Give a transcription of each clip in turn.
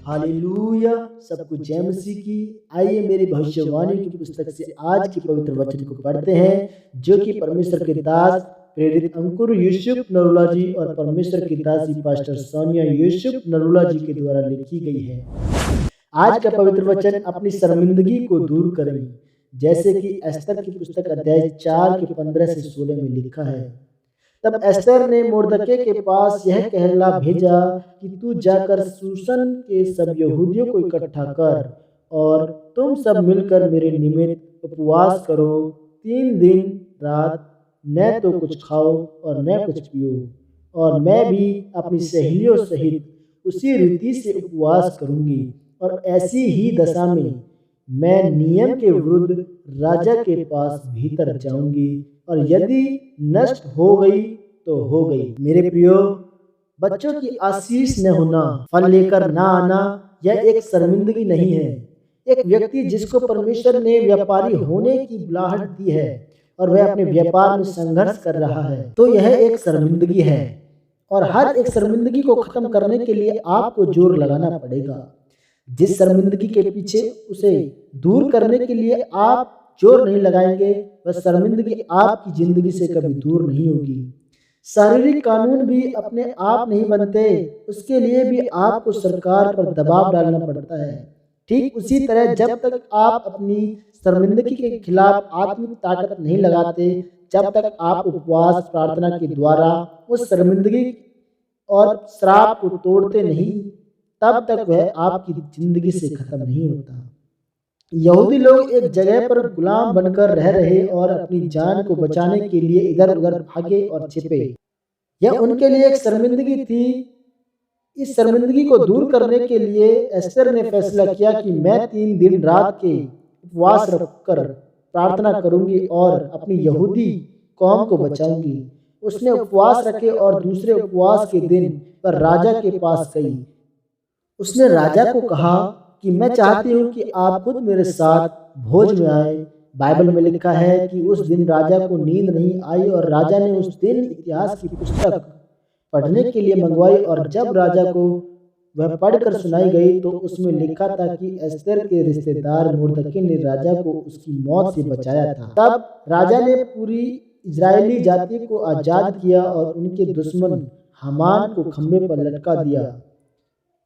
Hallelujah. सबको जय मसीह की। आइए मेरी भविष्यवाणी की पुस्तक से आज के पवित्र वचन को पढ़ते हैं, जो कि परमेश्वर के दास प्रेरित अंकुर यूसुफ नरूला जी और परमेश्वर की दासी पास्टर सोनिया यूसुफ नरूला जी के द्वारा लिखी गई है। आज का पवित्र वचन अपनी शर्मिंदगी को दूर करें, जैसे कि एस्तर की पुस्तक अध्याय 4 के 15 से 16 में लिखा है। तब एस्तर ने मुर्दके के पास यह कहला भेजा कि तू जाकर सूसन के सब यहूदियों को इकट्ठा कर और तुम सब मिलकर मेरे निमित्त उपवास करो। 3 दिन रात न तो कुछ खाओ और न कुछ पियो, और मैं भी अपनी सहेलियों सहित उसी रीति से उपवास करूंगी। और ऐसी ही दशा में मैं नियम के विरुद्ध राजा के पास भीतर जाऊंगी, और यदि नष्ट हो गई तो हो गई। मेरे प्रियो बच्चों की आशीष न होना, फल लेकर ना आना, यह एक शर्मिंदगी नहीं है। एक व्यक्ति जिसको परमेश्वर ने व्यापारी होने की बुलाहट दी है और वह अपने व्यापार में संघर्ष कर रहा है, तो यह एक शर्मिंदगी है। और हर एक शर्मिंदगी को खत्म करने के लिए आपको जोर लगाना पड़ेगा। जिस शर्मिंदगी के पीछे उसे दूर करने के लिए आप जोर नहीं लगाएंगे, वह शर्मिंदगी आपकी जिंदगी से कभी दूर नहीं होगी। शारीरिक कानून भी अपने आप नहीं बनते, उसके लिए भी आपको सरकार पर दबाव डालना पड़ता है। ठीक उसी तरह जब तक आप अपनी शर्मिंदगी के खिलाफ आत्मिक ताकत नहीं लगाते, जब तक आप उपवास प्रार्थना के द्वारा उस शर्मिंदगी और श्राप को तोड़ते नहीं, तब तक वह आपकी जिंदगी से खत्म नहीं होता। यहूदी लोग एक जगह पर गुलाम बनकर रह रहे और अपनी जान को बचाने के लिए इधर उधर भागे और छिपे। यह उनके लिए एक शर्मिंदगी थी। इस शर्मिंदगी को दूर करने के लिए एस्तर ने फैसला किया कि मैं 3 दिन रात के उपवास रखकर प्रार्थना करूंगी और अपनी यहूदी कौम को बचाऊंगी। उसने उपवास रखे और दूसरे उपवास के दिन पर राजा के पास गई। उसने राजा को कहा कि मैं चाहती हूँ कि आप खुद मेरे साथ भोज में आए। बाइबल में लिखा है कि उस दिन राजा को नींद नहीं आई और राजा ने उस दिन इतिहास की पुस्तक पढ़ने के लिए मंगवाई, और जब राजा को वह पढ़कर सुनाई गई तो उसमें लिखा था कि एस्तर के रिश्तेदार मुर्दके ने राजा को उसकी मौत से बचाया था। तब राजा ने पूरी इजरायली जाति को आजाद किया और उनके दुश्मन हामान को खंबे पर लटका दिया।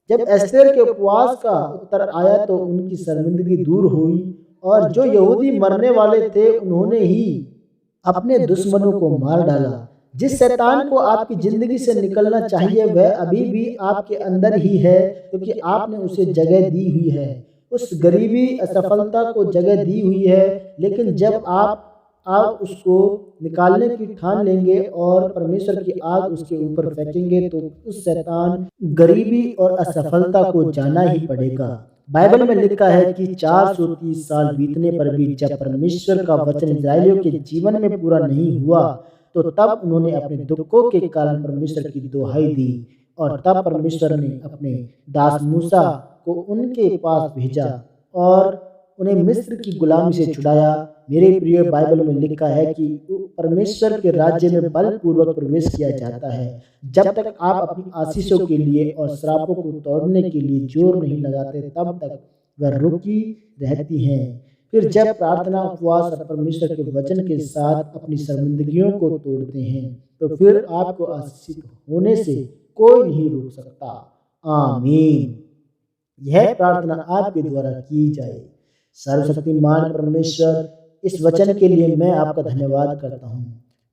जब एस्तर के उपवास का उत्तर आया तो उनकी शर्मिंदगी दूर हुई, और जो यहूदी मरने वाले थे उन्होंने ही अपने दुश्मनों को मार डाला। जिस शैतान को आपकी जिंदगी से निकलना चाहिए वह अभी भी आपके अंदर ही है, क्योंकि आपने उसे जगह दी हुई है। उस गरीबी असफलता को जगह दी हुई है, लेकिन जब आप उसको निकालने की ठान लेंगे और परमेश्वर की आग उसके ऊपर फेंकेंगे तो उस शैतान गरीबी और असफलता को जाना ही पड़ेगा। बाइबल में लिखा है कि 430 साल बीतने पर भी जब परमेश्वर का वचन इस्राएलियों के जीवन में पूरा नहीं हुआ, तो तब उन्होंने अपने दुखों के कारण परमेश्वर की दुहाई दी, और तब परमेश्वर ने अपने दास मूसा को उनके पास भेजा और उन्हें मिस्र की गुलामी से छुड़ाया। मेरे प्रिय, बाइबल में लिखा है कि परमेश्वर के राज्य में बलपूर्वक प्रवेश किया जाता है जब तक आप अपनी आशीषों के लिए और श्रापों को तोड़ने के लिए जोर नहीं लगाते, तब तक वह रुकी रहती हैं। फिर जब प्रार्थना, उपवास और परमेश्वर के वचन के साथ अपनी शर्मिंदगियों को तोड़ते हैं, तो फिर आपको आशीषित होने से कोई नहीं रोक सकता। आमीन। यह प्रार्थना आपके द्वारा की जाए। सर्वशक्तिमान परमेश्वर, इस वचन के लिए मैं आपका धन्यवाद करता हूँ।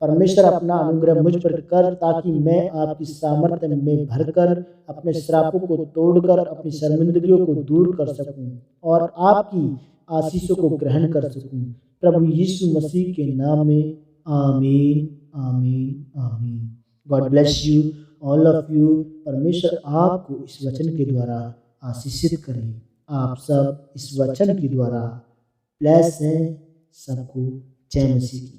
परमेश्वर, अपना अनुग्रह मुझ पर कर, ताकि मैं आपकी सामर्थ्य में भरकर अपने श्रापों को तोड़कर अपनी शर्मिंदगियों को दूर कर सकूं और आपकी आशीषों को ग्रहण कर सकूं। प्रभु यीशु मसीह के नाम में आमीन, आमीन, आमीन। God bless you, all of you. परमेश्वर आपको इस वचन के द्वारा आशीषित करें। आप सब इस वचन के द्वारा ब्लेस हैं। सबको जय मसीह की।